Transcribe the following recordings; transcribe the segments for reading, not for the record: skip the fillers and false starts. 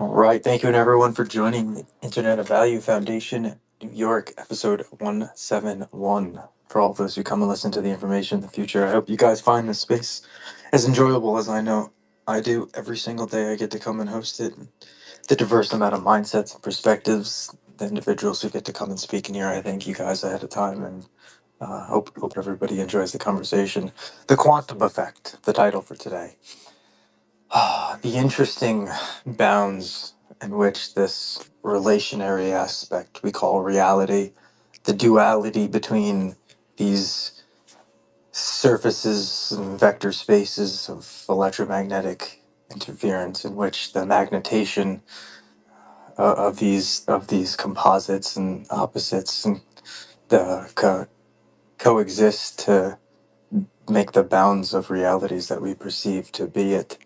All right. Thank you, and everyone, for joining the Internet of Value Foundation New York, episode 171. For all of those who come and listen to the information in the future, I hope you guys find this space as enjoyable as I know I do every single day I get to come and host it. The diverse amount of mindsets and perspectives, the individuals who get to come and speak in here, I thank you guys ahead of time, and hope everybody enjoys the conversation. The quantum effect, the title for today. The interesting bounds in which this relationary aspect we call reality, the duality between these surfaces and vector spaces of electromagnetic interference, in which the magnetation of these composites and opposites and the coexist to make the bounds of realities that we perceive to be it,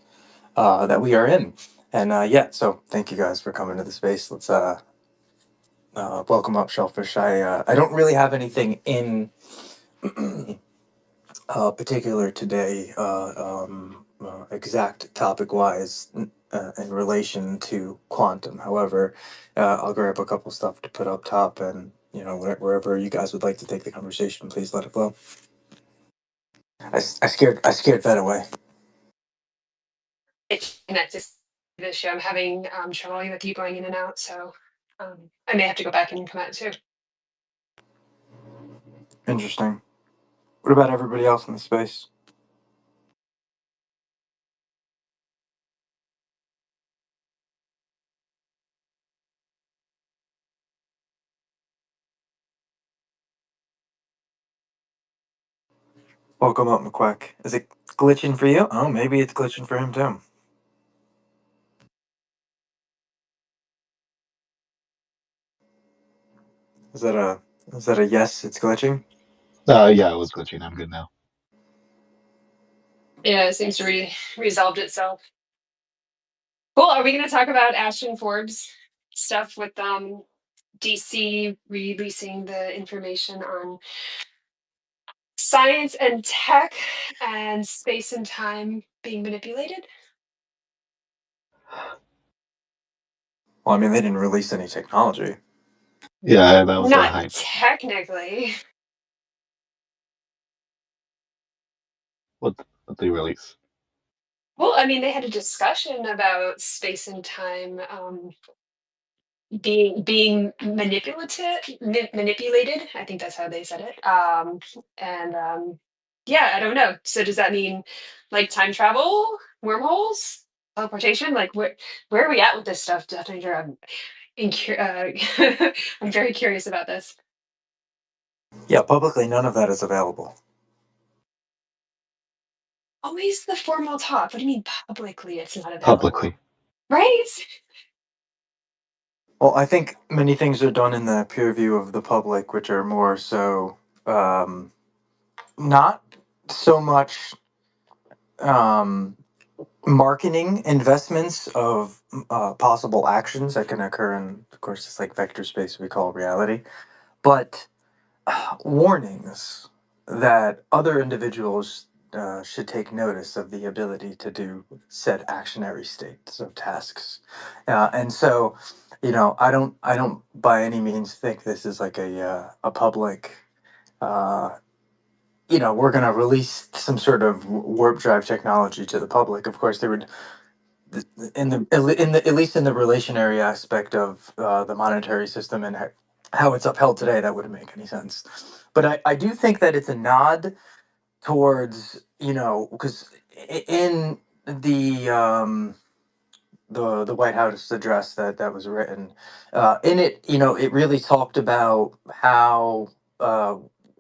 that we are in. And yeah, so thank you guys for coming to the space. Let's welcome up Shellfish. I don't really have anything in particular today, exact topic wise, in relation to quantum. However, I'll grab a couple stuff to put up top, and wherever you guys would like to take the conversation, please let it flow. I scared that away. It's connected to the show. I'm having trouble with you going in and out, so I may have to go back and come out too. Interesting. What about everybody else in the space? Welcome up, McQuack. Is it glitching for you? Oh, maybe it's glitching for him too. Is that a yes? It's glitching. Yeah, it was glitching. I'm good now. Yeah, it seems to resolved itself. Cool. Are we going to talk about Ashton Forbes stuff with DC releasing the information on science and tech and space and time being manipulated? Well, I mean, they didn't release any technology. Yeah, that was the Not hype. technically. What what they release? Well, I mean, they had a discussion about space and time being manipulated. I think that's how they said it. And yeah, I don't know. So does that mean like time travel, wormholes, teleportation? Like where are we at with this stuff, Death Ranger? I'm very curious about this. Yeah, publicly, none of that is available. Always the formal talk. What do you mean publicly it's not available? Publicly. Right? Well, I think many things are done in the peer view of the public, which are more so not so much um, marketing investments of possible actions that can occur in, of course, it's like vector space we call reality, but warnings that other individuals should take notice of the ability to do said actionary states of tasks, and so I don't by any means think this is like a public. Uh, we're going to release some sort of warp drive technology to the public. Of course, there would at least in the relationary aspect of the monetary system and how it's upheld today, that wouldn't make any sense. But I do think that it's a nod towards, because in the White House address that was written, in it, it really talked about how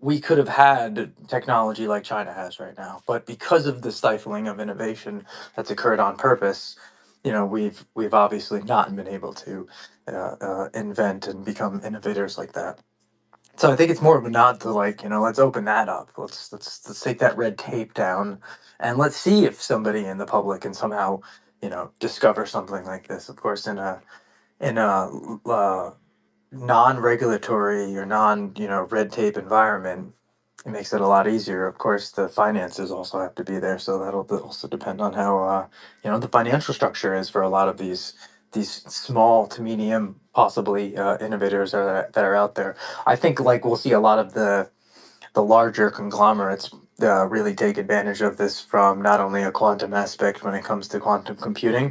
we could have had technology like China has right now, but because of the stifling of innovation that's occurred on purpose, we've obviously not been able to invent and become innovators like that. So I think it's more of a nod to, like, let's open that up. Let's take that red tape down, and let's see if somebody in the public can somehow, discover something like this. Of course, in a non-regulatory or red tape environment, it makes it a lot easier. Of course, the finances also have to be there, so that'll also depend on how the financial structure is for a lot of these these small to medium, possibly innovators that are out there. I think like we'll see a lot of the larger conglomerates really take advantage of this from not only a quantum aspect when it comes to quantum computing,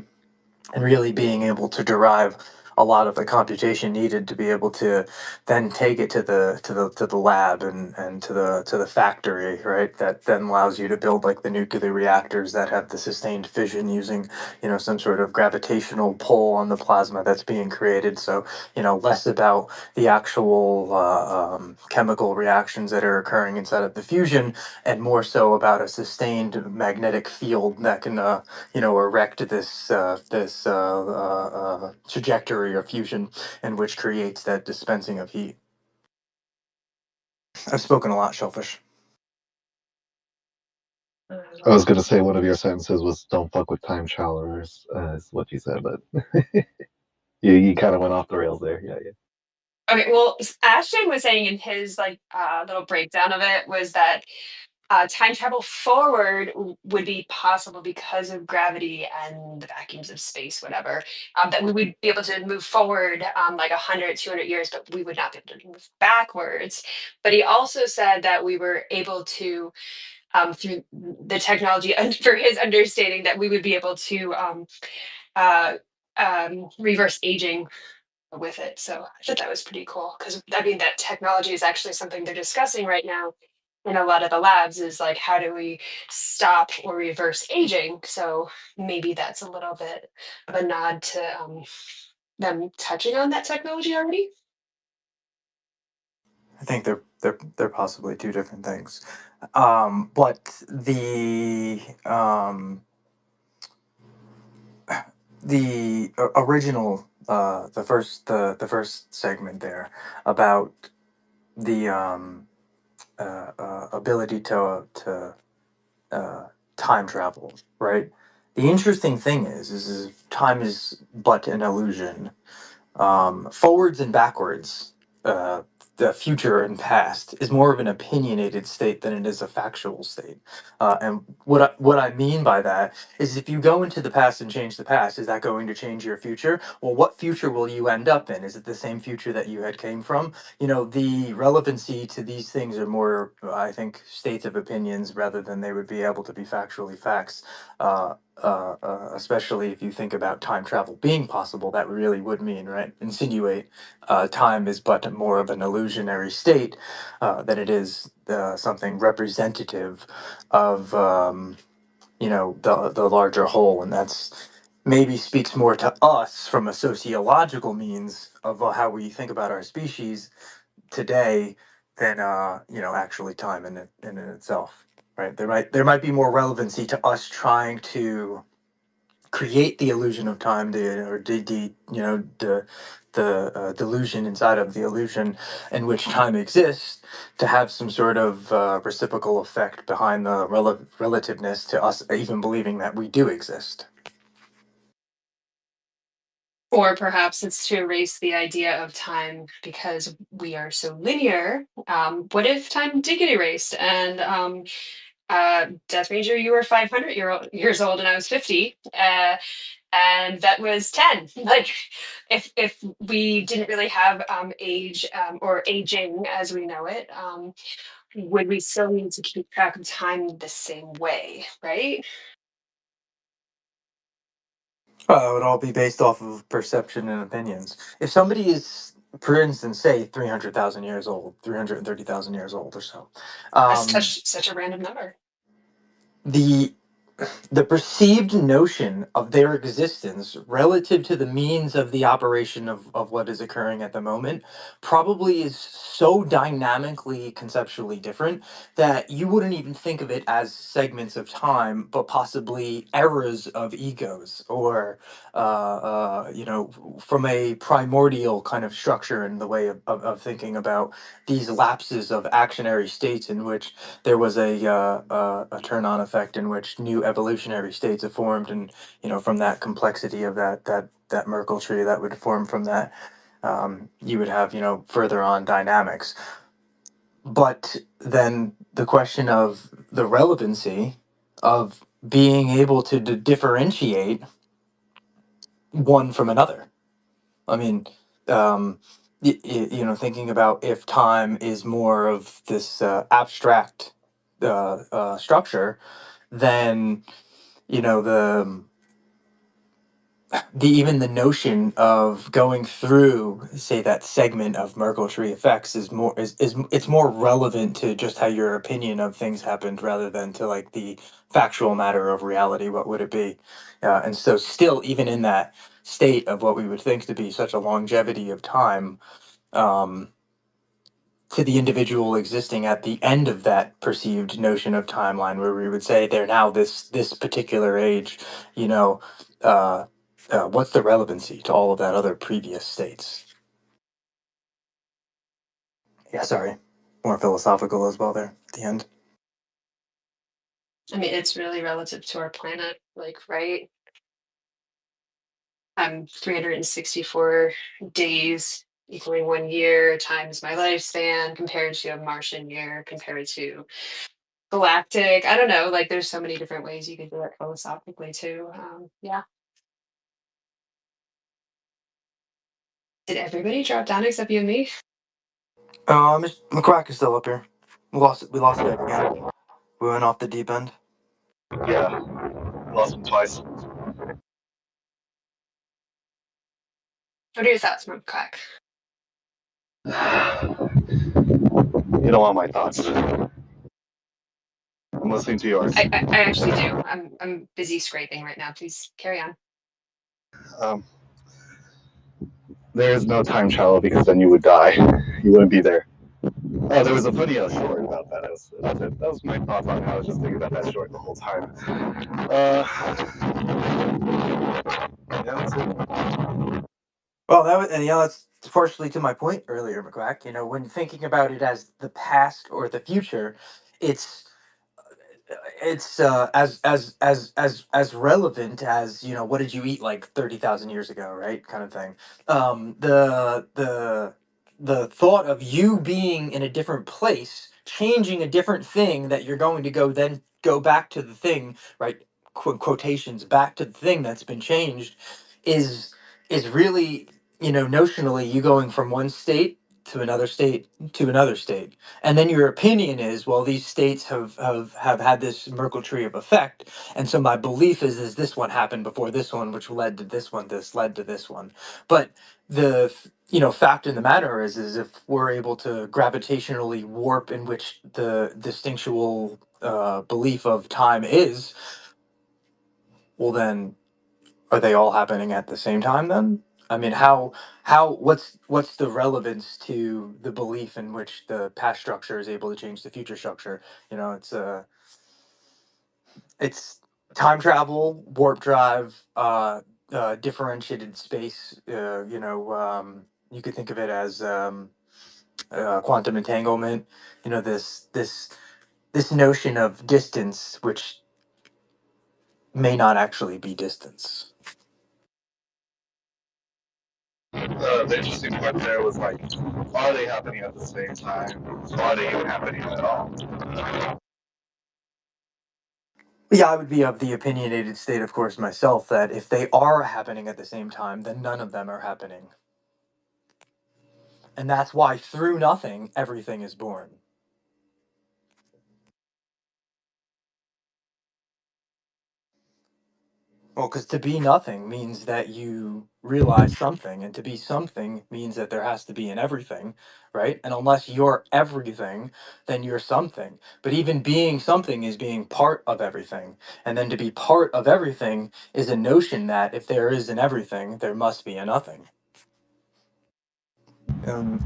and really being able to derive a lot of the computation needed to be able to then take it to the lab and to the factory, right? That then allows you to build like the nuclear reactors that have the sustained fission using, you know, some sort of gravitational pull on the plasma that's being created. So, you know, less about the actual chemical reactions that are occurring inside of the fusion, and more so about a sustained magnetic field that can you know, erect this trajectory of fusion, and which creates that dispensing of heat. I've spoken a lot, Shellfish. I was gonna say one of your sentences was "Don't fuck with time travelers," is what you said, but you kind of went off the rails there. Yeah, yeah. Okay, well, Ashton was saying in his like little breakdown of it was that time travel forward would be possible because of gravity and the vacuums of space, whatever. That we would be able to move forward like 100, 200 years, but we would not be able to move backwards. But he also said that we were able to, through the technology, and for his understanding, that we would be able to uh, reverse aging with it. So I thought that was pretty cool because I mean that technology is actually something they're discussing right now in a lot of the labs is like how do we stop or reverse aging? So maybe that's a little bit of a nod to them touching on that technology already. I think they're possibly two different things. But original the first segment there about the ability to time travel, right? The interesting thing is time is but an illusion. Forwards and backwards, uh, the future and past is more of an opinionated state than it is a factual state. And what I mean by that is if you go into the past and change the past, is that going to change your future? Well, what future will you end up in? Is it the same future that you had came from? You know, the relevancy to these things are more, I think, states of opinions rather than they would be able to be factually facts. Especially if you think about time travel being possible, that really would mean, right? Insinuate time is but more of an illusionary state than it is something representative of, you know, the larger whole, and that's maybe speaks more to us from a sociological means of how we think about our species today than you know, actually time in itself, right? There might be more relevancy to us trying to create the illusion of time, the you know, the delusion inside of the illusion in which time exists, to have some sort of reciprocal effect behind the relativeness to us even believing that we do exist. Or perhaps it's to erase the idea of time because we are so linear. What if time did get erased and Death Ranger, you were 500 years old and I was 50. And that was 10. Like if we didn't really have age or aging as we know it, would we still need to keep track of time the same way, right? Well, it would all be based off of perception and opinions. If somebody is, for instance, say 300,000 years old, 330,000 years old or so, That's um, such a random number. the the perceived notion of their existence relative to the means of the operation of what is occurring at the moment probably is so dynamically conceptually different that you wouldn't even think of it as segments of time, but possibly eras of egos, or you know, from a primordial kind of structure in the way of thinking about these lapses of actionary states in which there was a turn on effect in which new evolutionary states have formed, and you know, from that complexity of that Merkle tree that would form from that, you would have, you know, further on dynamics. But then the question of the relevancy of being able to differentiate one from another. I mean, um, thinking about if time is more of this abstract structure, then the even the notion of going through, say, that segment of Merkle tree effects is it's more relevant to just how your opinion of things happened rather than to like the factual matter of reality. What would it be? And so, still, even in that state of what we would think to be such a longevity of time, um, to the individual existing at the end of that perceived notion of timeline, where we would say they're now this particular age, you know uh, what's the relevancy to all of that other previous states? Yeah, sorry, more philosophical as well there at the end. I mean, it's really relative to our planet, like, right? 364 days equaling 1 year times my lifespan compared to a Martian year compared to galactic. I don't know. Like, there's so many different ways you could do it philosophically too. Yeah. Did everybody drop down except you and me? McCrack is still up here. We lost Ed again. We went off the deep end. Yeah, lost him twice. What are your thoughts, Mom Crack? You don't want my thoughts. I'm listening to yours. I actually do. I'm busy scraping right now. Please carry on. Um, there is no time travel because then you would die. You wouldn't be there. Oh, there was a funny short about that. That was my thoughts on it. I was just thinking about that short the whole time. Yeah, that's it. Well, that's partially to my point earlier, McCrack. When thinking about it as the past or the future, it's as relevant as what did you eat like 30,000 years ago, right, kind of thing. The thought of you being in a different place, changing a different thing, that you're going to go back to the thing, right, quotations, back to the thing that's been changed, is is really, notionally, you going from one state to another state to another state. And then your opinion is, well, these states have had this Merkle tree of effect, and so my belief is this one happened before this one, which led to this one, this led to this one. But the fact in the matter is if we're able to gravitationally warp in which the distinctual belief of time is, well, then are they all happening at the same time then? I mean, what's the relevance to the belief in which the past structure is able to change the future structure? It's time travel, warp drive, differentiated space. You could think of it as quantum entanglement. This notion of distance, which may not actually be distance. The interesting part there was like, are they happening at the same time? Are they even happening at all? Yeah, I would be of the opinionated state, of course, myself, that if they are happening at the same time, then none of them are happening. And that's why through nothing, everything is born. Well, because to be nothing means that you realize something, and to be something means that there has to be an everything, right? And unless you're everything, then you're something. But even being something is being part of everything. And then to be part of everything is a notion that if there is an everything, there must be a nothing.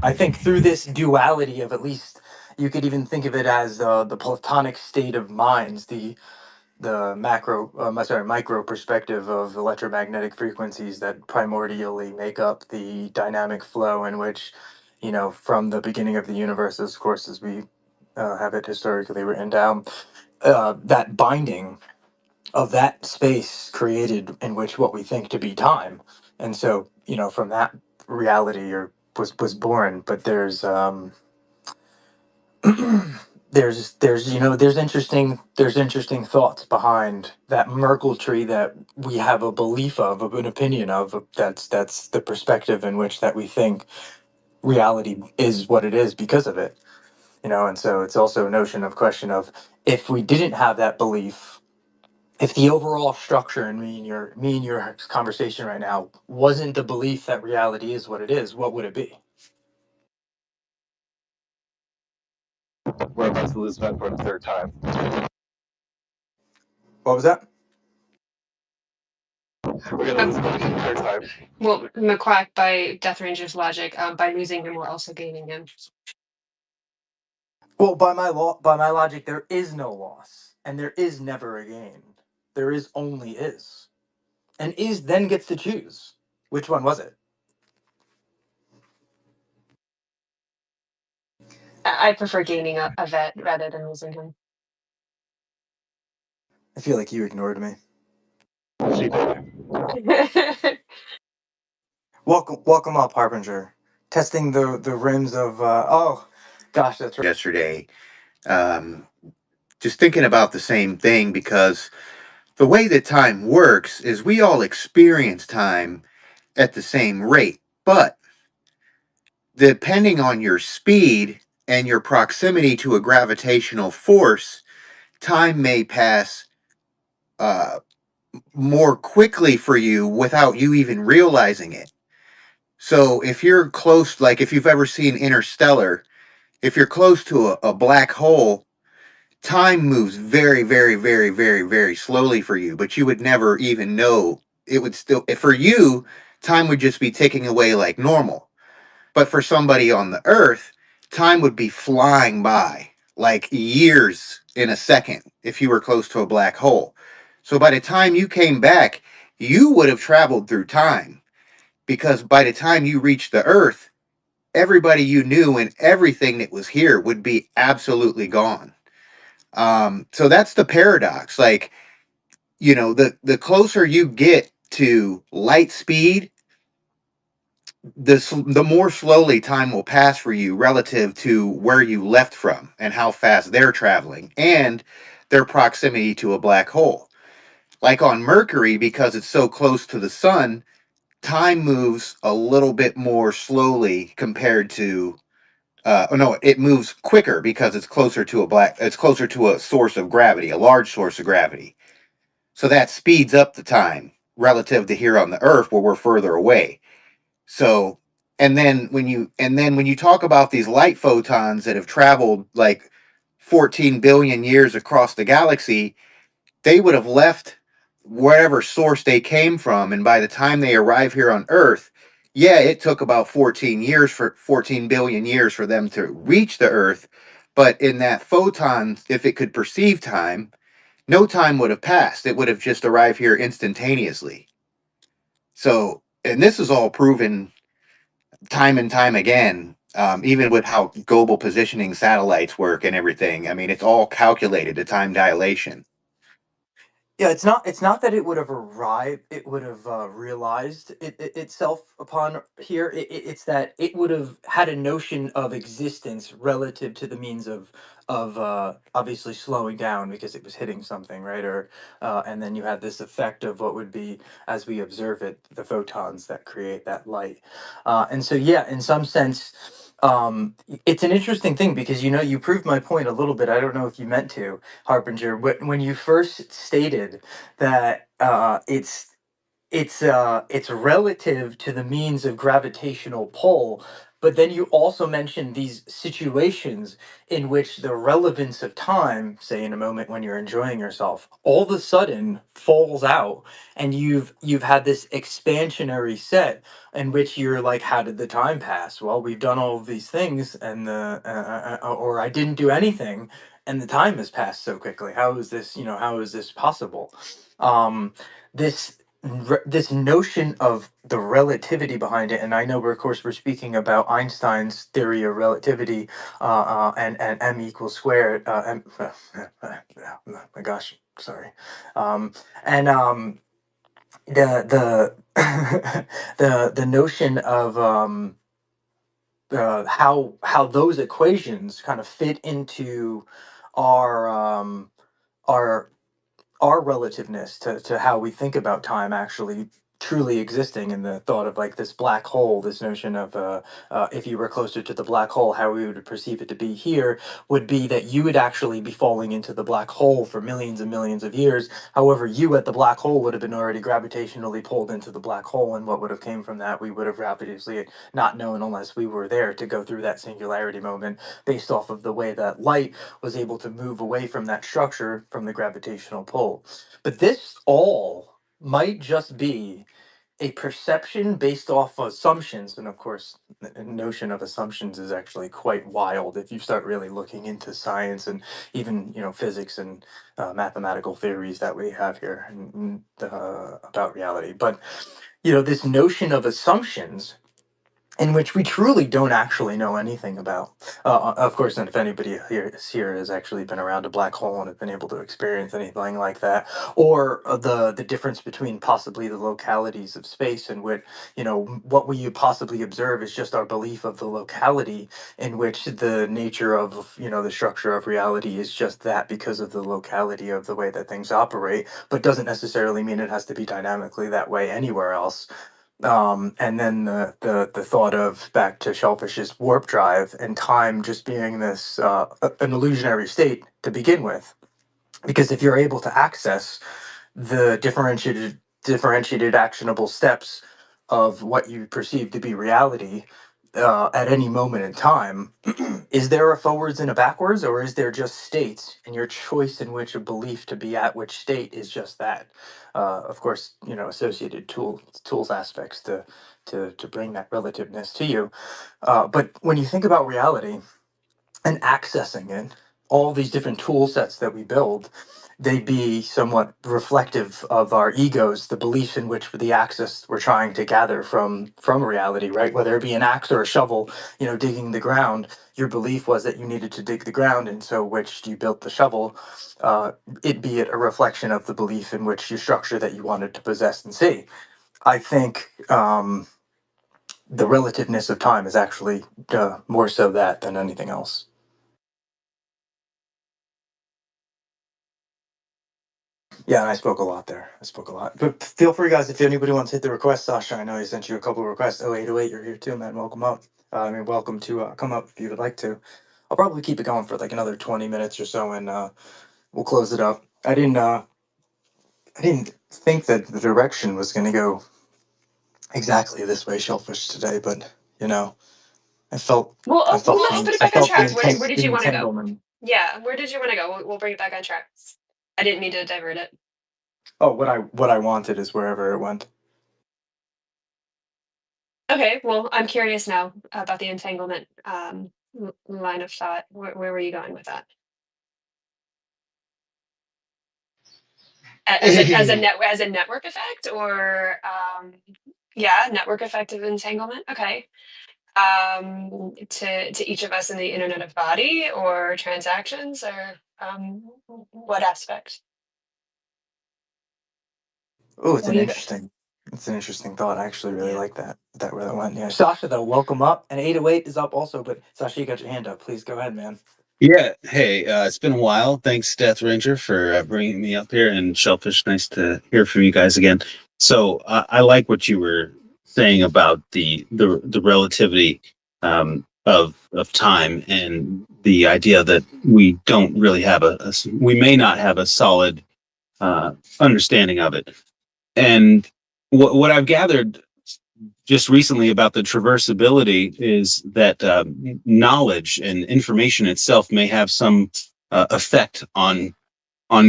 I think through this duality of, at least you could even think of it as the Platonic state of minds, the micro perspective of electromagnetic frequencies that primordially make up the dynamic flow in which, from the beginning of the universe, of course, as we have it historically written down, that binding of that space created in which what we think to be time. And so, from that reality, was born. But there's there's interesting thoughts behind that Merkle tree that we have a belief of an opinion of. That's the perspective in which that we think reality is what it is because of it. And so it's also a notion of question of, if we didn't have that belief, if the overall structure in me and your conversation right now wasn't the belief that reality is what it is, what would it be? We're about to lose Matt for the third time. What was that? We're gonna lose Um, Matt for the third time. well, McQuack, by Death Ranger's logic, by losing him, we're also gaining him. Well, by my logic, there is no loss, and there is never a gain. There is only is, and is then gets to choose. Which one was it? I prefer gaining a vet rather than losing him. I feel like you ignored me. She did. Welcome up, Harbinger. Testing the rims of. Oh, gosh, that's right. Yesterday, um, just thinking about the same thing, because the way that time works is we all experience time at the same rate, but depending on your speed and your proximity to a gravitational force, time may pass uh, more quickly for you without you even realizing it. So if you're close, like if you've ever seen Interstellar, if you're close to a black hole, time moves very, very, very, very, very slowly for you, but you would never even know. It would still, for you, time would just be ticking away like normal. But for somebody on the earth, time would be flying by like years in a second if you were close to a black hole. So by the time you came back, you would have traveled through time, because by the time you reached the earth, everybody you knew and everything that was here would be absolutely gone. So that's the paradox. Like, the closer you get to light speed, the more slowly time will pass for you relative to where you left from and how fast they're traveling and their proximity to a black hole. Like on Mercury, because it's so close to the sun, time moves a little bit more slowly compared to oh no, it moves quicker because it's closer to a source of gravity, a large source of gravity. So that speeds up the time relative to here on the Earth where we're further away. So, and then when you talk about these light photons that have traveled like 14 billion years across the galaxy, they would have left wherever source they came from, and by the time they arrive here on Earth, yeah, it took about 14 billion years for them to reach the Earth. But in that photon, if it could perceive time, no time would have passed. It would have just arrived here instantaneously. So, and this is all proven time and time again, even with how global positioning satellites work and everything. I mean, it's all calculated, the time dilation. Yeah, it's not that it would have arrived, it would have realized itself upon here. It's that it would have had a notion of existence relative to the means of obviously slowing down because it was hitting something, right? Or and then you had this effect of what would be, as we observe it, the photons that create that light. And so, yeah, in some sense, it's an interesting thing because you proved my point a little bit. I don't know if you meant to, Harbinger, when you first stated that it's relative to the means of gravitational pull, but then you also mentioned these situations in which the relevance of time, say in a moment when you're enjoying yourself, all of a sudden falls out, and you've had this expansionary set in which you're like, how did the time pass? Well, we've done all of these things, and or I didn't do anything, and the time has passed so quickly. How is this possible? Um, this this notion of the relativity behind it, and I know of course we're speaking about Einstein's theory of relativity, and m equals squared. Oh my gosh, sorry. And the the notion of how those equations kind of fit into our our our relativeness to how we think about time actually truly existing, in the thought of like this black hole, this notion of if you were closer to the black hole, how we would perceive it to be here would be that you would actually be falling into the black hole for millions and millions of years. However, you at the black hole would have been already gravitationally pulled into the black hole, and what would have came from that we would have obviously not known unless we were there to go through that singularity moment, based off of the way that light was able to move away from that structure from the gravitational pull. But this all might just be a perception based off assumptions. And of course, the notion of assumptions is actually quite wild if you start really looking into science and even, physics and mathematical theories that we have here about reality. But, this notion of assumptions in which we truly don't actually know anything about. Of course, and if anybody here has actually been around a black hole and have been able to experience anything like that, or the difference between possibly the localities of space, in which what we possibly observe is just our belief of the locality, in which the nature of the structure of reality is just that, because of the locality of the way that things operate, but doesn't necessarily mean it has to be dynamically that way anywhere else. And then the thought of, back to Shellfish's warp drive, and time just being this an illusionary state to begin with, because if you're able to access the differentiated actionable steps of what you perceive to be reality at any moment in time, is there a forwards and a backwards, or is there just states, and your choice in which a belief to be at which state is just that? Of course, associated tools aspects to bring that relativeness to you. But when you think about reality and accessing it, all these different tool sets that we build, they be somewhat reflective of our egos, the beliefs in which the access we're trying to gather from reality, right? Whether it be an axe or a shovel, digging the ground, your belief was that you needed to dig the ground, and so which you built the shovel, it be it a reflection of the belief in which your structure that you wanted to possess and see. I think the relativeness of time is actually more so that than anything else. Yeah, and I spoke a lot there. I spoke a lot. But feel free, guys, if anybody wants to hit the request, Sasha, I know he sent you a couple of requests. 0808, you're here too, man. Welcome up. Welcome to come up if you would like to. I'll probably keep it going for like another 20 minutes or so, and we'll close it up. I didn't think that the direction was going to go exactly this way, Shellfish, today, but I felt Well, I well, felt let's put it I back on felt track. Where the did you want to go? entanglement. Yeah, where did you want to go? We'll bring it back on track. I didn't mean to divert it. Oh, what I wanted is wherever it went. Okay, well, I'm curious now about the entanglement line of thought. Where were you going with that? As a network effect, or yeah, network effect of entanglement. Okay. To each of us in the Internet of Body, or transactions, or what aspect? Oh, What do you got? it's an interesting thought. I actually really Yeah. like that where that went. Yeah, Sasha, though, welcome up. And 808 is up also, but Sasha, you got your hand up. Please go ahead, man. Yeah. Hey, it's been a while. Thanks, Death Ranger, for bringing me up here. And Shellfish, nice to hear from you guys again. So I like what you were saying about the relativity of time, and the idea that we don't really have we may not have a solid uh, understanding of it. And what I've gathered just recently about the traversability is that knowledge and information itself may have some effect on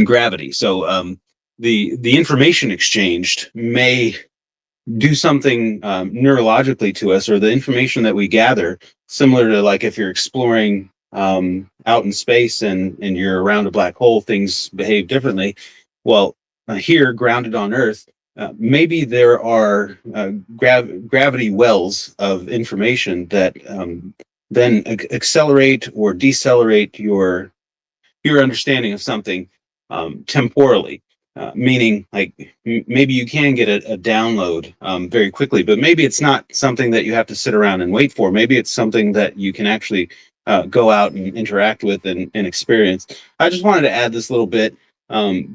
gravity. So the information exchanged may do something neurologically to us, or the information that we gather, similar to like if you're exploring out in space and you're around a black hole, things behave differently. Well, here, grounded on Earth, maybe there are gravity wells of information that then accelerate or decelerate your understanding of something temporally. Meaning, like maybe you can get a download very quickly, but maybe it's not something that you have to sit around and wait for. Maybe it's something that you can actually go out and interact with and experience. I just wanted to add this little bit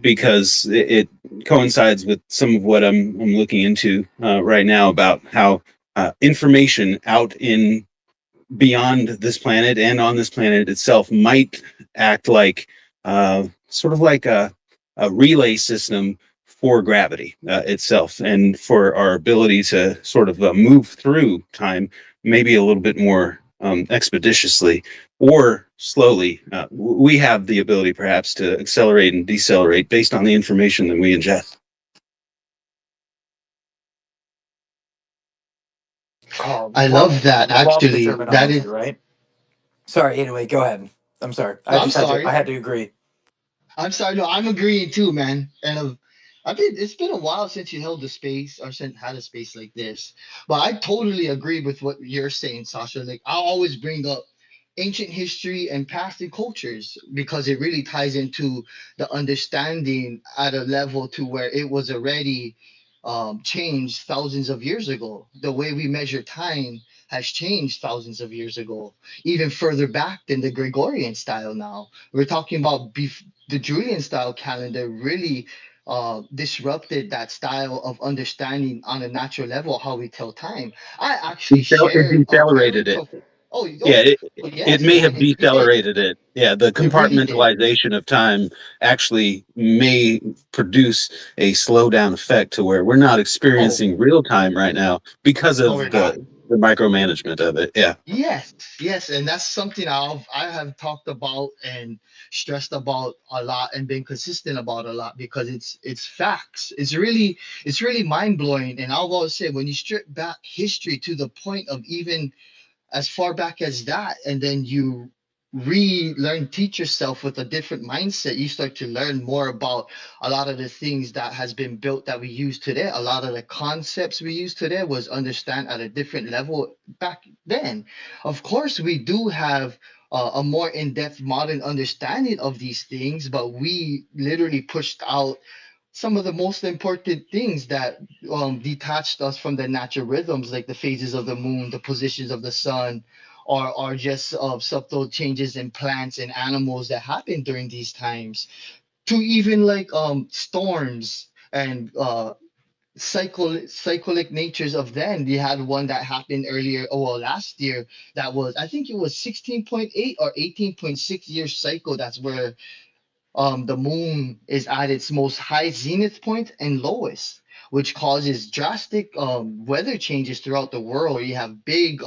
because it coincides with some of what I'm looking into right now about how information out in beyond this planet and on this planet itself might act like sort of like a relay system for gravity itself and for our ability to sort of move through time maybe a little bit more expeditiously or slowly. We have the ability perhaps to accelerate and decelerate based on the information that we ingest. I Love love that. love the Actually, that terminology, is. right? Sorry, anyway, go ahead. I'm sorry. No, I I'm just had to I sorry. had to agree. I'm sorry. No, I'm agreeing too, man. And I've been. It's been a while since you held a space or since had a space like this. But I totally agree with what you're saying, Sasha. Like I always bring up ancient history and past and cultures because it really ties into the understanding at a level to where it was already changed thousands of years ago. The way we measure time has changed thousands of years ago, even further back than the Gregorian style now. We're talking about the Julian style calendar really disrupted that style of understanding on a natural level how we tell time. I actually It shared a very decelerated it. profound. Oh, Yeah, oh, oh, it yes, may have man, it did. decelerated it. Yeah, the It really did. compartmentalization of time actually may produce a slowdown effect to where we're not Oh, experiencing real time right now because no, we're of not. the micromanagement of it. Yeah. Yes, yes, and that's something I have talked about and stressed about a lot and been consistent about a lot because it's facts. It's really mind blowing. And I'll always say when you strip back history to the point of even as far back as that, and then you relearn, teach yourself with a different mindset, you start to learn more about a lot of the things that has been built that we use today. A lot of the concepts we use today was understand at a different level back then. Of course we do have a more in-depth modern understanding of these things, but we literally pushed out some of the most important things that detached us from the natural rhythms, like the phases of the moon, the positions of the sun, or just subtle changes in plants and animals that happen during these times, to even like storms and cyclic natures of then. We had one that happened earlier, oh well, last year, that was, I think it was 16.8 or 18.6 year cycle. That's where the moon is at its most high zenith point and lowest, which causes drastic weather changes throughout the world. Where you have big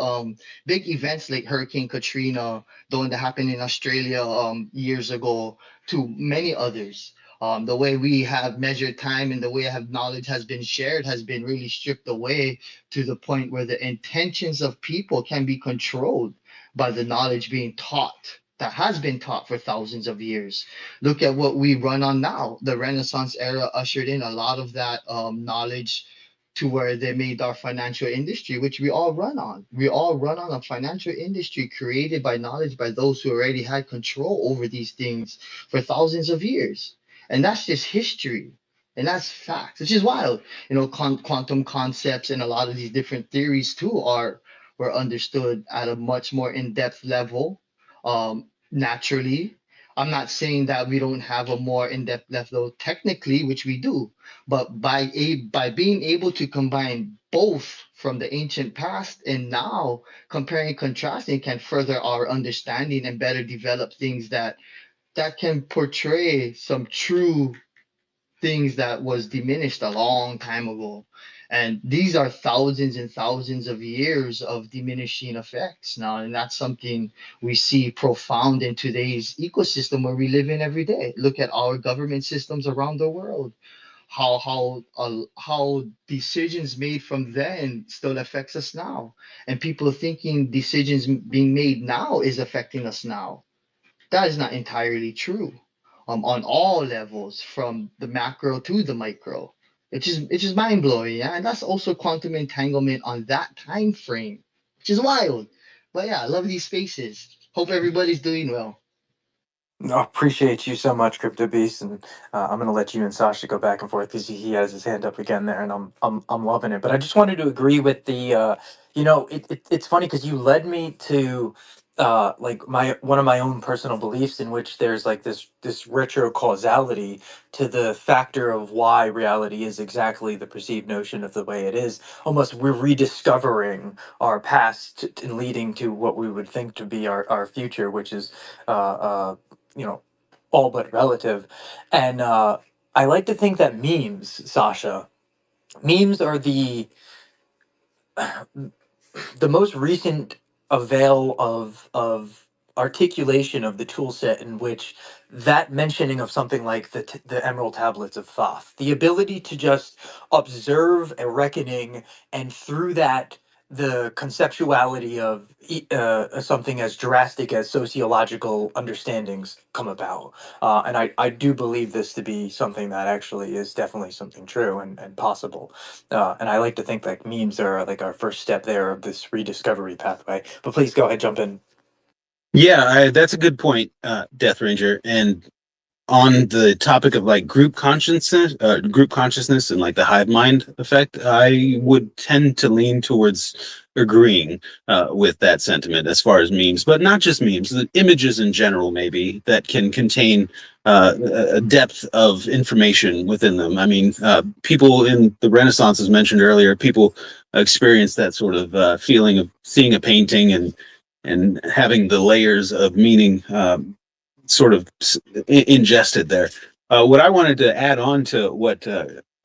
events like Hurricane Katrina, the one that happened in Australia years ago, to many others. The way we have measured time and the way have knowledge has been shared has been really stripped away to the point where the intentions of people can be controlled by the knowledge being taught that has been taught for thousands of years. Look at what we run on now. The Renaissance era ushered in a lot of that knowledge to where they made our financial industry, which we all run on. We all run on a financial industry created by knowledge by those who already had control over these things for thousands of years. And that's just history. And that's facts, which is wild. Quantum concepts and a lot of these different theories too are were understood at a much more in-depth level, naturally. I'm not saying that we don't have a more in-depth level technically, which we do, but by being able to combine both from the ancient past and now, comparing and contrasting can further our understanding and better develop things that can portray some true things that was diminished a long time ago. And these are thousands and thousands of years of diminishing effects now. And that's something we see profound in today's ecosystem where we live in every day. Look at our government systems around the world. How decisions made from then still affects us now. And people thinking decisions being made now is affecting us now. That is not entirely true on all levels, from the macro to the micro. It's just mind blowing, yeah. And that's also quantum entanglement on that time frame, which is wild. But yeah, I love these spaces. Hope everybody's doing well. No, appreciate you so much, Crypto Beast, and I'm gonna let you and Sasha go back and forth because he has his hand up again there, and I'm loving it. But I just wanted to agree with the, it's funny because you led me to like my one of my own personal beliefs in which there's like this retro causality to the factor of why reality is exactly the perceived notion of the way it is. Almost we're rediscovering our past and leading to what we would think to be our future, which is you know, all but relative. And I like to think that memes, Sasha, memes are the most recent avail of articulation of the tool set in which that mentioning of something like the Emerald Tablets of Thoth, the ability to just observe a reckoning, and through that the conceptuality of something as drastic as sociological understandings come about. And I do believe this to be something that actually is definitely something true and possible. And I like to think like memes are like our first step there of this rediscovery pathway. But please go ahead, jump in. Yeah, that's a good point, Death Ranger. And on the topic of like group consciousness and like the hive mind effect, I would tend to lean towards agreeing with that sentiment as far as memes, but not just memes, the images in general, maybe that can contain a depth of information within them. I mean, people in the Renaissance, as mentioned earlier, people experience that sort of feeling of seeing a painting and having the layers of meaning sort of ingested there. What I wanted to add on to what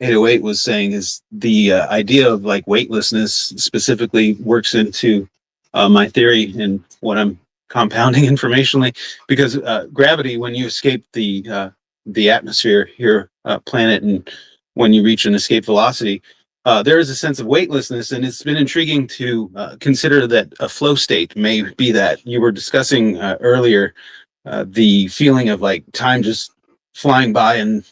808 was saying is the idea of like weightlessness specifically works into my theory and what I'm compounding informationally, because gravity, when you escape the atmosphere here, planet, and when you reach an escape velocity, there is a sense of weightlessness, and it's been intriguing to consider that a flow state may be that. You were discussing earlier the feeling of like time just flying by, and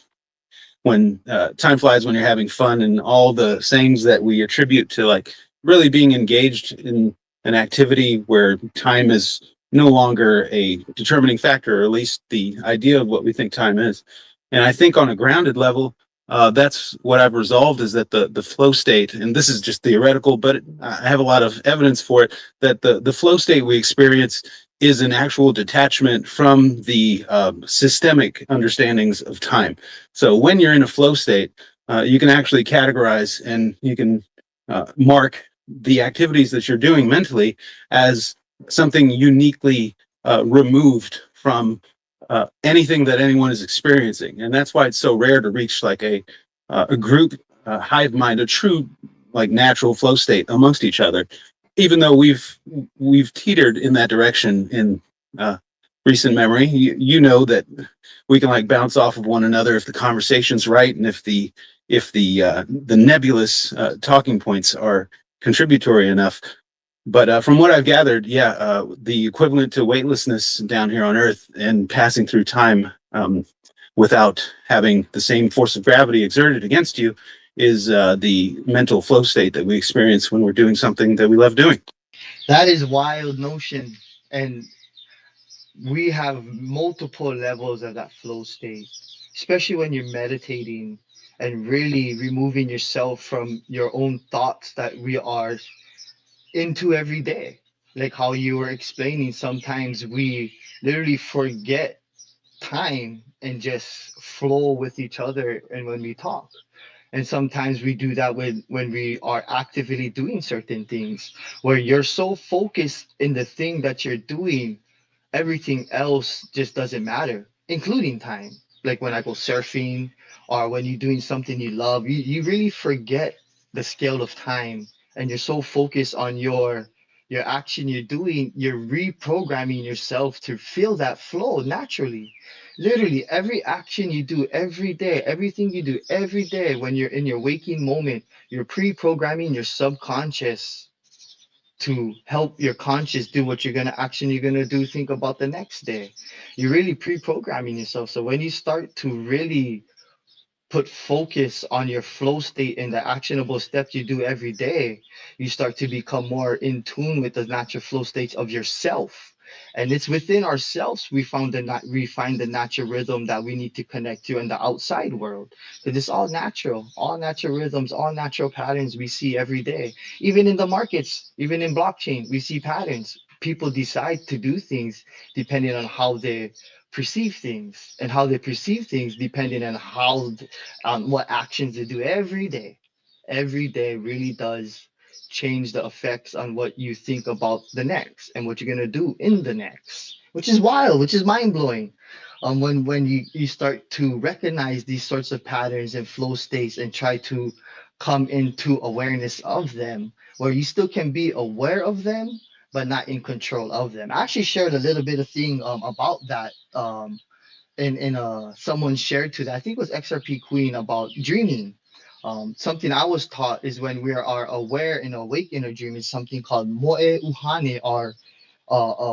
when time flies when you're having fun, and all the sayings that we attribute to like really being engaged in an activity where time is no longer a determining factor, or at least the idea of what we think time is. And I think on a grounded level, that's what I've resolved, is that the flow state, and this is just theoretical, but I have a lot of evidence for it, that the flow state we experience is an actual detachment from the systemic understandings of time. So when you're in a flow state, you can actually categorize and you can mark the activities that you're doing mentally as something uniquely removed from anything that anyone is experiencing. And that's why it's so rare to reach like a group hive mind, a true like natural flow state amongst each other, even though we've teetered in that direction in recent memory. You know that we can like bounce off of one another if the conversation's right, and if the nebulous talking points are contributory enough. But from what I've gathered, yeah, the equivalent to weightlessness down here on Earth and passing through time without having the same force of gravity exerted against you is the mental flow state that we experience when we're doing something that we love doing. That is wild notion. And we have multiple levels of that flow state, especially when you're meditating and really removing yourself from your own thoughts that we are into every day. Like how you were explaining, sometimes we literally forget time and just flow with each other and when we talk. And sometimes we do that when we are actively doing certain things, where you're so focused in the thing that you're doing, everything else just doesn't matter, including time. Like when I go surfing or when you're doing something you love, you really forget the scale of time, and you're so focused on your action you're doing, you're reprogramming yourself to feel that flow naturally. Literally every action you do every day, everything you do every day, when you're in your waking moment, you're pre-programming your subconscious to help your conscious do what you're gonna do, think about the next day. You're really pre-programming yourself. So when you start to really put focus on your flow state and the actionable steps you do every day, you start to become more in tune with the natural flow states of yourself. And it's within ourselves we find the natural rhythm that we need to connect to in the outside world. Because it's all natural rhythms, all natural patterns we see every day. Even in the markets, even in blockchain, we see patterns. people decide to do things depending on how they perceive things, and how they perceive things depending on what actions they do every day. Every day really does change the effects on what you think about the next and what you're gonna do in the next, which is wild, which is mind blowing. When you start to recognize these sorts of patterns and flow states and try to come into awareness of them, where you still can be aware of them but not in control of them. I actually shared a little bit of thing about that in someone shared to that. I think it was XRP Queen about dreaming. Something I was taught is when we are aware and awake in a dream is something called moe uhane, or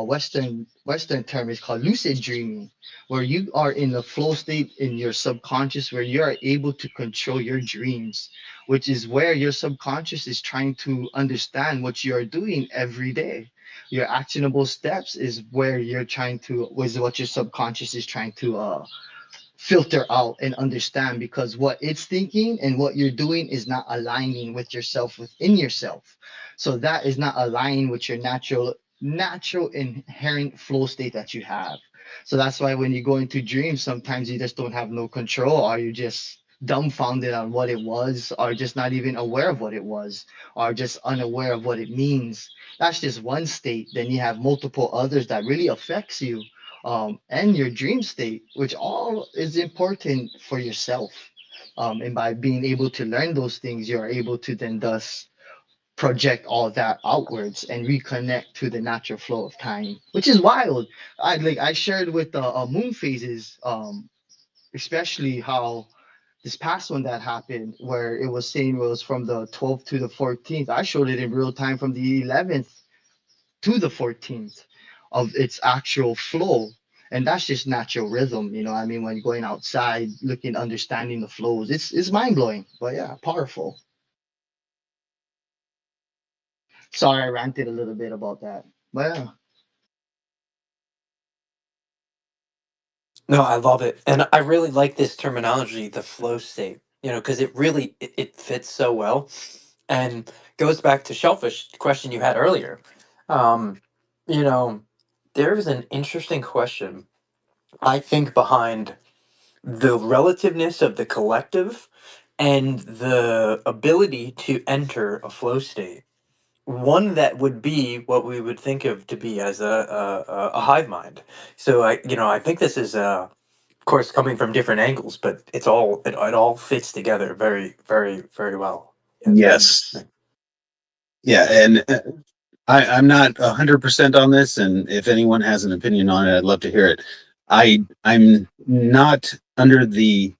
Western term is called lucid dreaming, where you are in a flow state in your subconscious where you are able to control your dreams, which is where your subconscious is trying to understand what you are doing every day. Your actionable steps is where you're trying to was what your subconscious is trying to filter out and understand, because what it's thinking and what you're doing is not aligning with yourself within yourself. So that is not aligning with your natural inherent flow state that you have. So that's why when you go into dreams, sometimes you just don't have no control, or you just dumbfounded on what it was, or just not even aware of what it was, or just unaware of what it means. That's just one state. Then you have multiple others that really affects you, and your dream state, which all is important for yourself. And by being able to learn those things, you're able to then thus project all that outwards and reconnect to the natural flow of time, which is wild. I shared with the moon phases, especially how this past one that happened, where it was saying it was from the 12th to the 14th. I showed it in real time from the 11th to the 14th of its actual flow. And that's just natural rhythm, you know. I mean, when you're going outside, looking, understanding the flows, it's mind blowing. But yeah, powerful. Sorry, I ranted a little bit about that. But yeah. No, I love it. And I really like this terminology, the flow state, because it fits so well and goes back to shellfish question you had earlier. Um, you know, there's an interesting question, I think, behind the relativeness of the collective and the ability to enter a flow state. One that would be what we would think of to be as a hive mind. So I think this is of course coming from different angles, but it all fits together very, very, very well. Yeah, it's very Yes. interesting. Yeah, and I'm not 100% on this, and if anyone has an opinion on it, I'd love to hear it. I'm not under the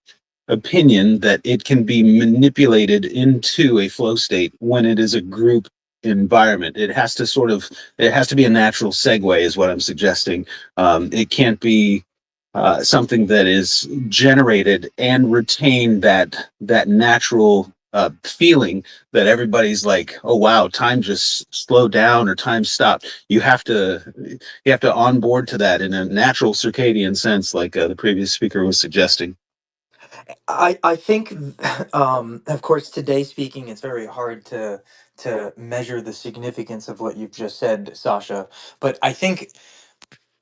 opinion that it can be manipulated into a flow state when it is a group environment. It has to be a natural segue, is what I'm suggesting. It can't be something that is generated and retain that natural feeling that everybody's like, oh wow, time just slowed down or time stopped. You have to onboard to that in a natural circadian sense, like the previous speaker was suggesting. I think, of course, today speaking, it's very hard to measure the significance of what you've just said, Sasha. But I think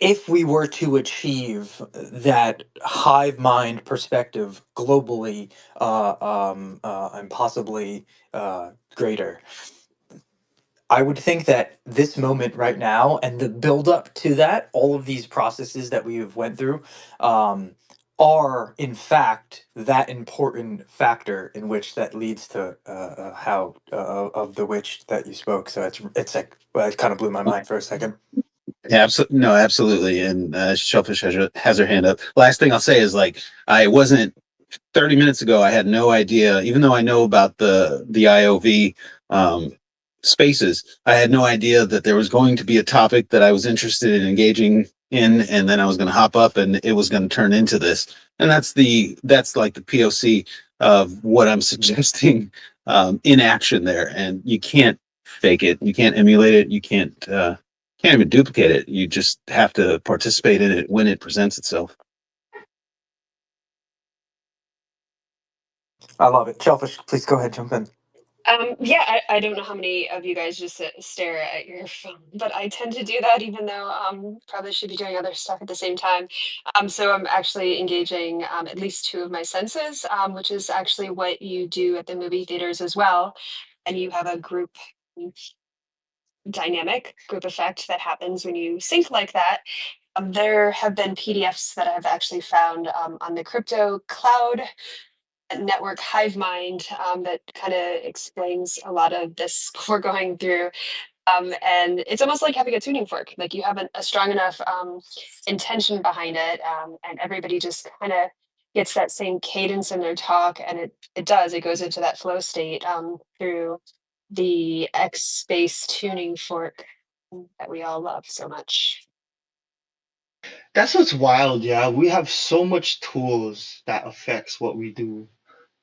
if we were to achieve that hive mind perspective globally, and possibly greater, I would think that this moment right now and the build up to that, all of these processes that we have went through, um, are in fact that important factor in which that leads to how of the witch that you spoke. So it's like, well, it kind of blew my mind for a second. Yeah, no, absolutely. And Shellfish has her hand up. Last thing I'll say is like I wasn't 30 minutes ago. I had no idea, even though I know about the IOV um, spaces. I had no idea that there was going to be a topic that I was interested in engaging in, and then I was going to hop up, and it was going to turn into this. And that's like the POC of what I'm suggesting in action there. And you can't fake it. You can't emulate it. You can't even duplicate it. You just have to participate in it when it presents itself. I love it. Shellfish, please go ahead, jump in. Yeah, I don't know how many of you guys just stare at your phone, but I tend to do that even though probably should be doing other stuff at the same time. So I'm actually engaging at least two of my senses, which is actually what you do at the movie theaters as well. And you have a group dynamic, group effect that happens when you sync like that. There have been PDFs that I've actually found on the crypto cloud network hive mind that kind of explains a lot of this we're going through, and it's almost like having a tuning fork. Like you have a strong enough intention behind it, and everybody just kind of gets that same cadence in their talk, and it goes into that flow state through the X space tuning fork that we all love so much. That's what's wild, yeah. We have so much tools that affects what we do,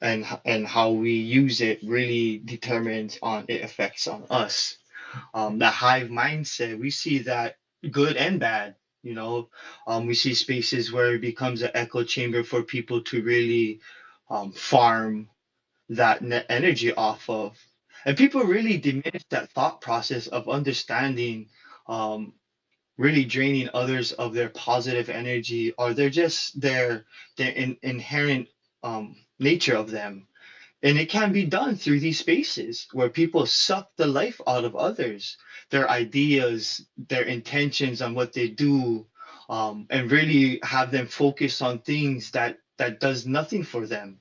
and how we use it really determines on it affects on us. The hive mindset, we see that good and bad. You know, we see spaces where it becomes an echo chamber for people to really farm that net energy off of. And people really diminish that thought process of understanding, um, really draining others of their positive energy, or they're just their inherent nature of them. And it can be done through these spaces where people suck the life out of others, their ideas, their intentions on what they do, and really have them focus on things that does nothing for them.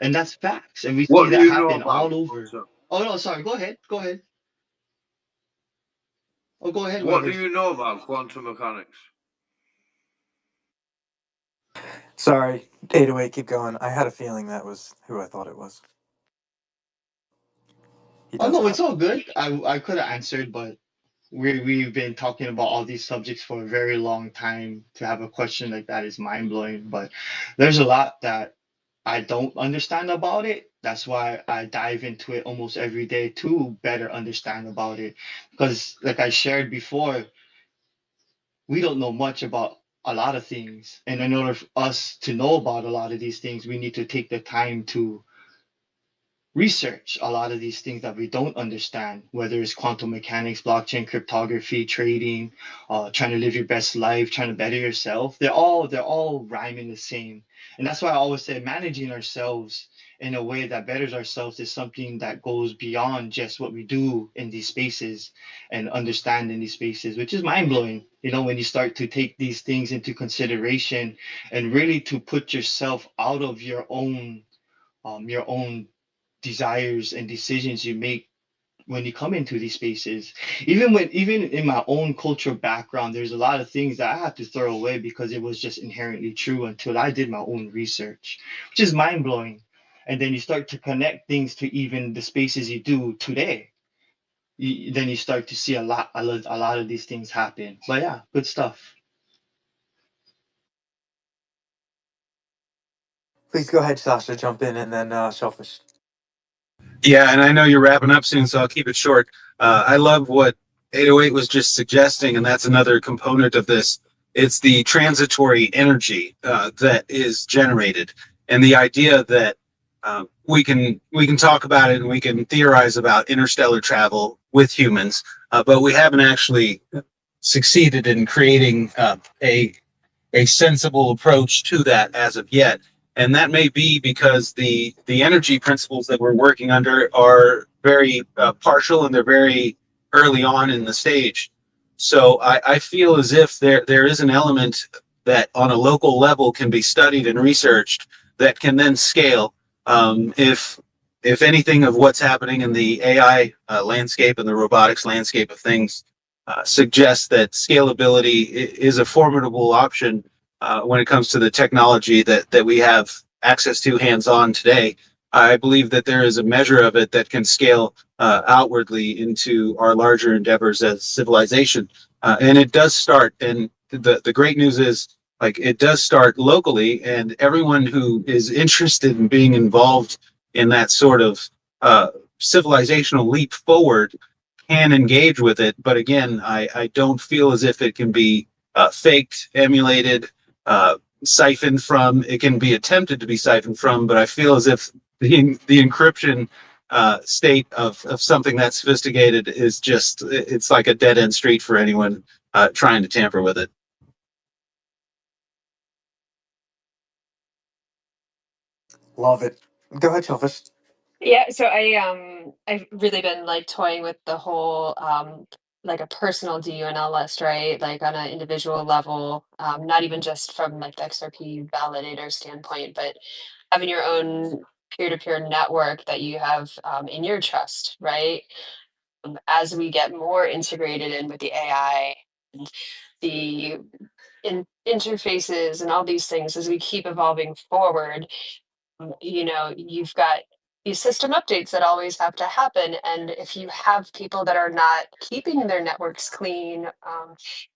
And that's facts. And we see What do that you know happen about all over. quantum? Oh no, sorry. Go ahead. Go ahead. Oh, go ahead, What do whoever's. you know about quantum mechanics? Sorry, 808, keep going. I had a feeling that was who I thought it was. He Oh does no, that. it's all good. I could have answered, but we've been talking about all these subjects for a very long time. To have a question like that is mind blowing. But there's a lot that I don't understand about it. That's why I dive into it almost every day to better understand about it. Because like I shared before, we don't know much about a lot of things. And in order for us to know about a lot of these things, we need to take the time to research a lot of these things that we don't understand, whether it's quantum mechanics, blockchain, cryptography, trading, trying to live your best life, trying to better yourself. They're all rhyming the same. And that's why I always say managing ourselves in a way that betters ourselves is something that goes beyond just what we do in these spaces and understand in these spaces, which is mind blowing. You know, when you start to take these things into consideration and really to put yourself out of your own desires and decisions you make when you come into these spaces. Even in my own cultural background, there's a lot of things that I had to throw away because it was just inherently true until I did my own research, which is mind blowing. And then you start to connect things to even the spaces you do today. Then you start to see a lot of these things happen. But yeah, good stuff. Please go ahead, Sasha, jump in, and then Shellfish. Yeah, and I know you're wrapping up soon, so I'll keep it short. I love what 808 was just suggesting, and that's another component of this. It's the transitory energy that is generated, and the idea that we can talk about it and we can theorize about interstellar travel with humans, but we haven't actually succeeded in creating a sensible approach to that as of yet. And that may be because the energy principles that we're working under are very partial and they're very early on in the stage. So I feel as if there is an element that on a local level can be studied and researched that can then scale. If anything of what's happening in the AI landscape and the robotics landscape of things suggests that scalability is a formidable option when it comes to the technology that we have access to hands on today. I believe that there is a measure of it that can scale outwardly into our larger endeavors as civilization. And it does start, and the great news is, like, it does start locally, and everyone who is interested in being involved in that sort of civilizational leap forward can engage with it. But again, I don't feel as if it can be faked, emulated, siphoned from. It can be attempted to be siphoned from, but I feel as if the encryption state of something that sophisticated is just, it's like a dead end street for anyone trying to tamper with it. Love it. Go ahead, Shellfish. Yeah, so I've really been like toying with the whole like a personal DUNL list, right? Like on an individual level, not even just from like the XRP validator standpoint, but having your own peer-to-peer network that you have in your trust, right? As we get more integrated in with the AI and the interfaces and all these things, as we keep evolving forward, you know, you've got these system updates that always have to happen. And if you have people that are not keeping their networks clean,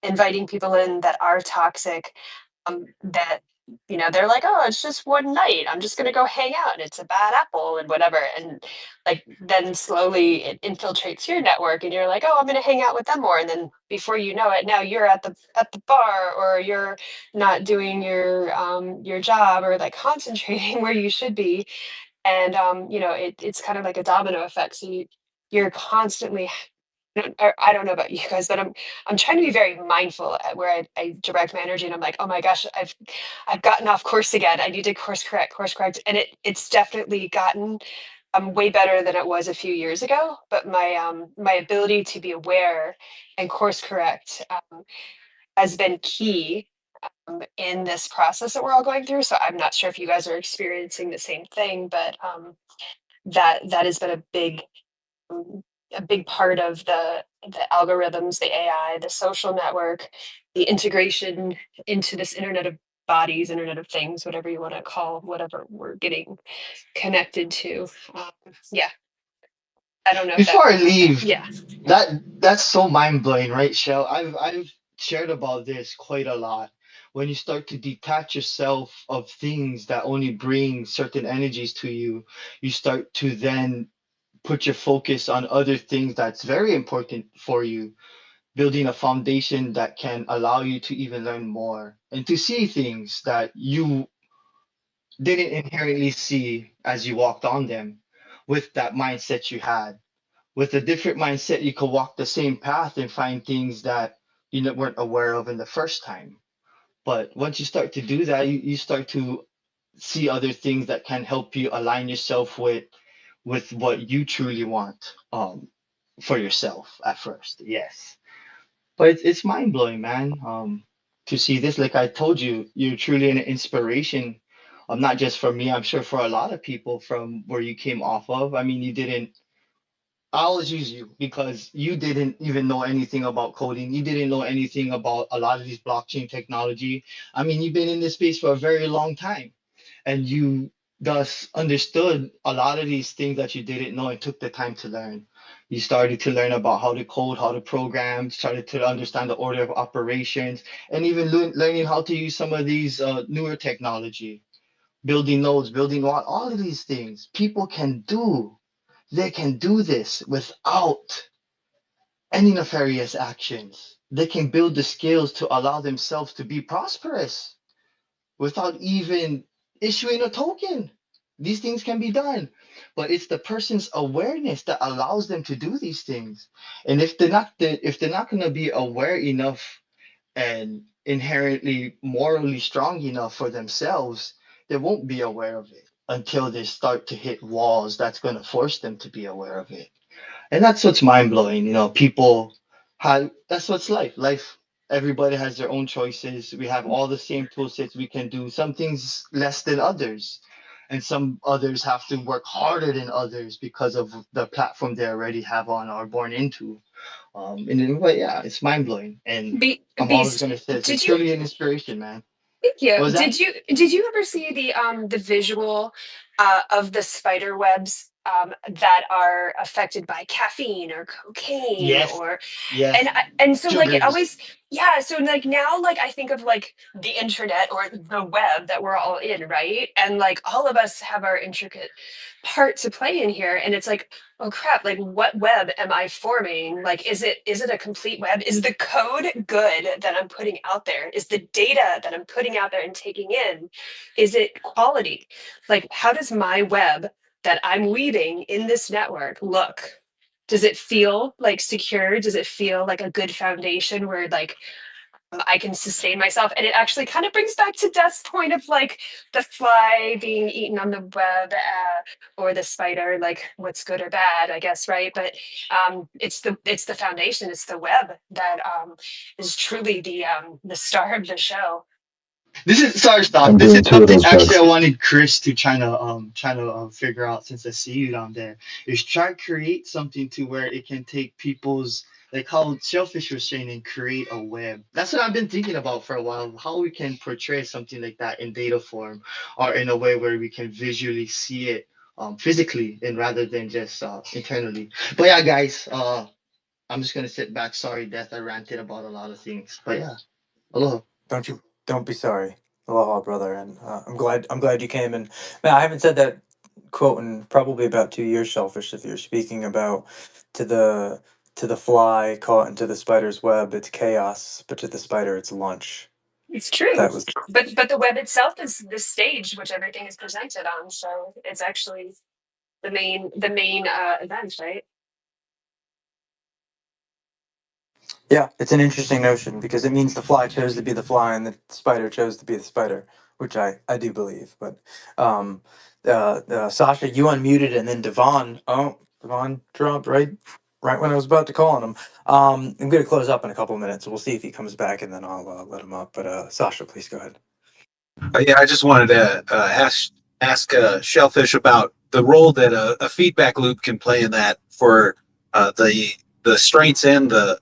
inviting people in that are toxic, that, you know, they're like, oh, it's just one night. I'm just going to go hang out and it's a bad apple and whatever. And like, then slowly it infiltrates your network and you're like, oh, I'm going to hang out with them more. And then before you know it, now you're at the bar, or you're not doing your job, or like concentrating where you should be. And you know, it's kind of like a domino effect. So you're constantly, I don't know about you guys, but I'm trying to be very mindful at where I direct my energy, and I'm like, oh my gosh, I've gotten off course again. I need to course correct, and it's definitely gotten way better than it was a few years ago. But my ability to be aware and course correct has been key in this process that we're all going through. So I'm not sure if you guys are experiencing the same thing, but that has been um, a big part of the algorithms, the AI, the social network, the integration into this Internet of Bodies, Internet of Things, whatever you want to call whatever we're getting connected to. Yeah, I don't know if that. Before I leave, Yeah, that's so mind blowing, right, Shell? I've shared about this quite a lot. When you start to detach yourself of things that only bring certain energies to you, you start to then put your focus on other things that's very important for you, building a foundation that can allow you to even learn more and to see things that you didn't inherently see as you walked on them with that mindset you had. With a different mindset, you could walk the same path and find things that weren't aware of in the first time. But once you start to do that, you start to see other things that can help you align yourself with what you truly want for yourself at first. Yes. But it's mind blowing, man. To see this, like I told you, you're truly an inspiration. Not just for me, I'm sure for a lot of people from where you came off of. I mean, you didn't. I always use you because you didn't even know anything about coding. You didn't know anything about a lot of these blockchain technology. I mean, you've been in this space for a very long time, and you thus understood a lot of these things that you didn't know and took the time to learn. You started to learn about how to code, how to program, started to understand the order of operations, and even learning how to use some of these newer technology, building nodes, building all of these things. People can do. They can do this without any nefarious actions. They can build the skills to allow themselves to be prosperous without even issuing a token. These things can be done, but it's the person's awareness that allows them to do these things. And if they're not going to be aware enough and inherently morally strong enough for themselves, they won't be aware of it until they start to hit walls that's going to force them to be aware of it. And that's what's mind blowing. People have, that's what's life. Everybody has their own choices. We have all the same tool sets we can do. Some things less than others, and some others have to work harder than others because of the platform they already have on or born into. But yeah, it's mind blowing, and I'm always Beast. gonna say it's Did you truly an inspiration, man. Thank you. What was that? Did you ever see the visual of the spider webs that are affected by caffeine or cocaine, Yes, or yes, and so like it sugars. always, yeah, so like now like I think of like the internet or the web that we're all in, right? And like all of us have our intricate part to play in here, and it's like, oh crap, like what web am I forming? Like is it a complete web? Is the code good that I'm putting out there? Is the data that I'm putting out there and taking in, is it quality? Like how does my web that I'm weaving in this network look? Does it feel like secure? Does it feel like a good foundation where like I can sustain myself? And it actually kind of brings back to Death's point of like the fly being eaten on the web, or the spider, like what's good or bad, I guess, right? But it's the foundation, it's the web that is truly the star of the show. This is sorry, I'm stop. This is doing two of something those actually I drugs. wanted Chris to try to figure out since I see you down there. Is try to create something to where it can take people's like how Shellfish was saying and create a web. That's what I've been thinking about for a while. How we can portray something like that in data form or in a way where we can visually see it physically and rather than just internally. But yeah, guys, I'm just gonna sit back. Sorry, Death. I ranted about a lot of things. But yeah, aloha. Don't be sorry. Aloha, brother, and I'm glad you came. And man, I haven't said that quote in probably about 2 years. Shellfish, if you're speaking about to the to the fly caught into the spider's web, it's chaos, but to the spider, it's lunch. It's true. That was But the web itself is the stage which everything is presented on. So it's actually the main event, right? yeah. It's an interesting notion because it means the fly chose to be the fly and the spider chose to be the spider, which I do believe. But um, Sasha, you unmuted, and then Devon. Oh, Devon dropped right when I was about to call on him. I'm going to close up in a couple of minutes. We'll see if he comes back, and then I'll let him up. But Sasha, please go ahead. Yeah, I just wanted to ask Shellfish about the role that a feedback loop can play in that for the strengths and the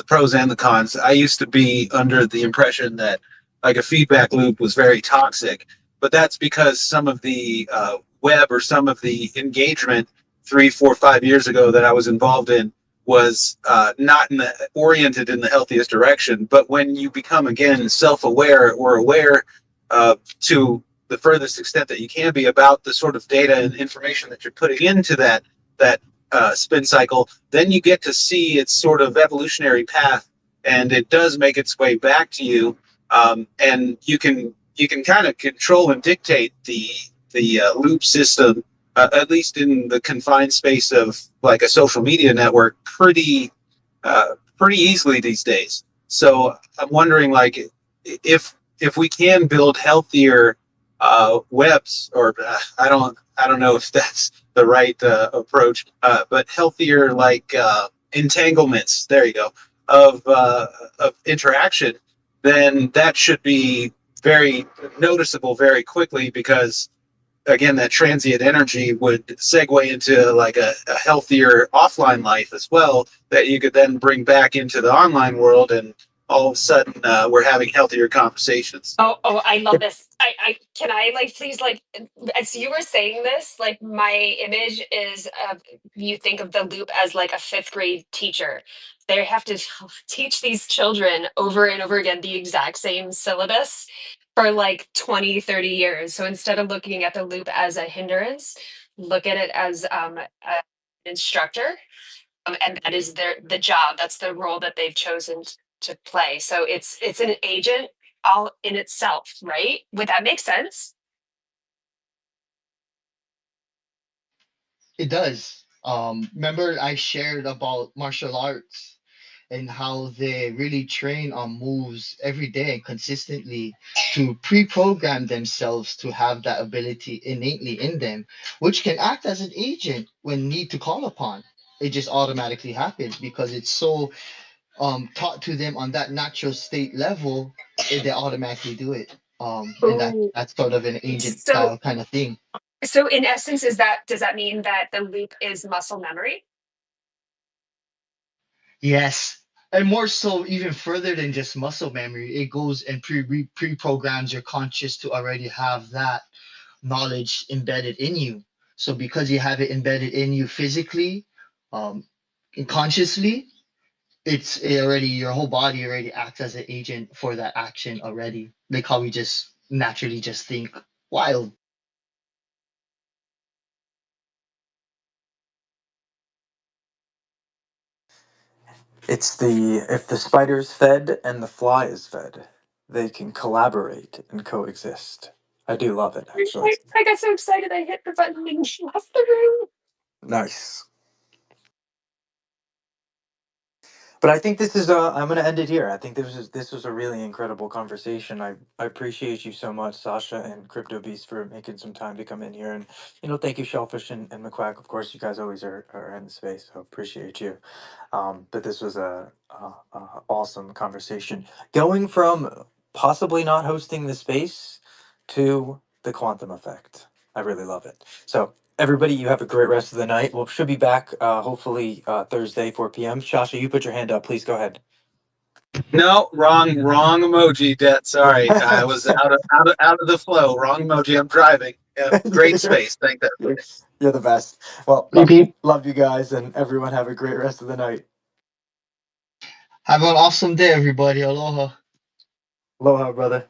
pros and the cons. I used to be under the impression that like a feedback loop was very toxic, but that's because some of the web or some of the engagement 3, 4, 5 years ago that I was involved in was not oriented in the healthiest direction. But when you become again self-aware or aware to the furthest extent that you can be about the sort of data and information that you're putting into that spin cycle, then you get to see its sort of evolutionary path, and it does make its way back to you, and you can kind of control and dictate the loop system, at least in the confined space of like a social media network, pretty easily these days. So I'm wondering, like, if we can build healthier webs, or I don't know if that's the right approach, but healthier like entanglements. There you go, of interaction. Then that should be very noticeable very quickly, because again, that transient energy would segue into like a healthier offline life as well, that you could then bring back into the online world, and all of a sudden we're having healthier conversations. Oh, I love this. I can I like please like as you were saying this, like my image is you think of the loop as like a fifth grade teacher. They have to teach these children over and over again the exact same syllabus for like 20, 30 years. So instead of looking at the loop as a hindrance, look at it as an instructor, and that is the job. That's the role that they've chosen to play. So it's an agent all in itself, right? Would that make sense? It does. Remember I shared about martial arts and how they really train on moves every day and consistently to pre-program themselves to have that ability innately in them, which can act as an agent when need to call upon. It just automatically happens because it's so taught to them on that natural state level, they automatically do it. And Oh, that's sort of an agent so style kind of thing. so in essence, does that mean that the loop is muscle memory? Yes. And more so, even further than just muscle memory, it goes and pre-programs your conscious to already have that knowledge embedded in you. So because you have it embedded in you physically, um, and consciously, it already your whole body already acts as an agent for that action already. Like how we just naturally just think wild. It's the if the spider's fed and the fly is fed, they can collaborate and coexist. I do love it, actually. I got so excited I hit the button and left the room. Nice. But I think this is I'm going to end it here. I think this was a really incredible conversation. I appreciate you so much, Sasha and Crypto Beast, for making some time to come in here. And thank you, Shellfish and McQuack. Of course, you guys always are in the space, so appreciate you. But this was a awesome conversation, going from possibly not hosting the space to the quantum effect. I really love it. So everybody, you have a great rest of the night. We should be back hopefully Thursday 4 p.m. Shasha, you put your hand up, please go ahead. No, wrong emoji, Det. Sorry, I was out of the flow. Wrong emoji. I'm driving. Yeah, great space. Thank you. You're the best. Well, Beep, beep. love you guys, and everyone have a great rest of the night. Have an awesome day, everybody. Aloha. Aloha, brother.